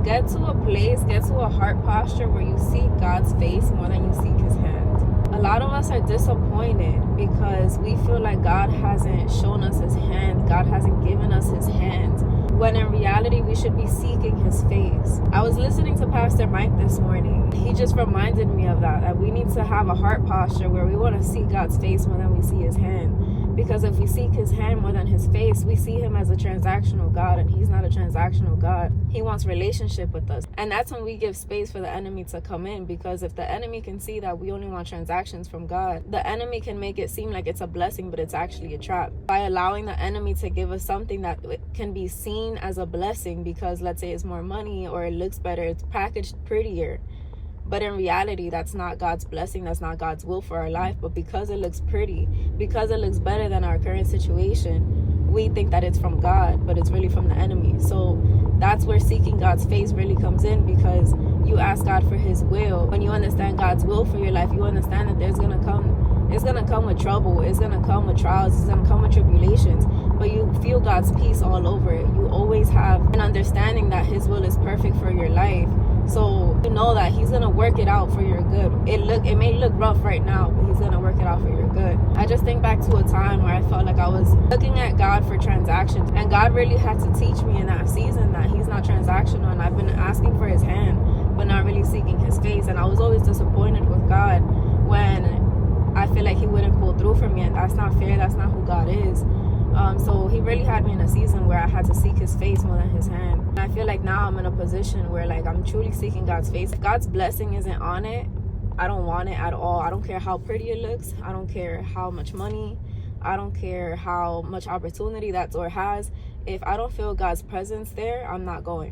Get to a place, get to a heart posture where you seek God's face more than you seek his hand. A lot of us are disappointed because we feel like God hasn't shown us his hand, God hasn't given us his hand, when in reality we should be seeking his face. I was listening to Pastor Mike this morning. He just reminded me of that we need to have a heart posture where we want to see God's face more than we see his hand. Because if we seek his hand more than his face, we see him as a transactional God, and he's not a transactional God. He wants relationship with us. And that's when we give space for the enemy to come in, because if the enemy can see that we only want transactions from God, the enemy can make it seem like it's a blessing, but it's actually a trap. By allowing the enemy to give us something that can be seen as a blessing because, let's say, it's more money or it looks better, it's packaged prettier. But in reality, that's not God's blessing. That's not God's will for our life. But because it looks pretty, because it looks better than our current situation, we think that it's from God, but it's really from the enemy. So that's where seeking God's face really comes in, because you ask God for his will. When you understand God's will for your life, you understand that it's going to come with trouble. It's going to come with trials. It's going to come with tribulations. But you feel God's peace all over it. You always have an understanding that his will is perfect for your life. So you know that he's going to work it out for your good. It may look rough right now, but he's going to work it out for your good. I just think back to a time where I felt like I was looking at God for transactions. And God really had to teach me in that season that he's not transactional. And I've been asking for his hand, but not really seeking his face. And I was always disappointed with God when I feel like he wouldn't pull through for me. And that's not fair. That's not who God is. So he really had me in a season where I had to seek his face more than his hand. And I feel like now I'm in a position where like I'm truly seeking God's face. If God's blessing isn't on it, I don't want it at all. I don't care how pretty it looks. I don't care how much money. I don't care how much opportunity that door has. If I don't feel God's presence there, I'm not going.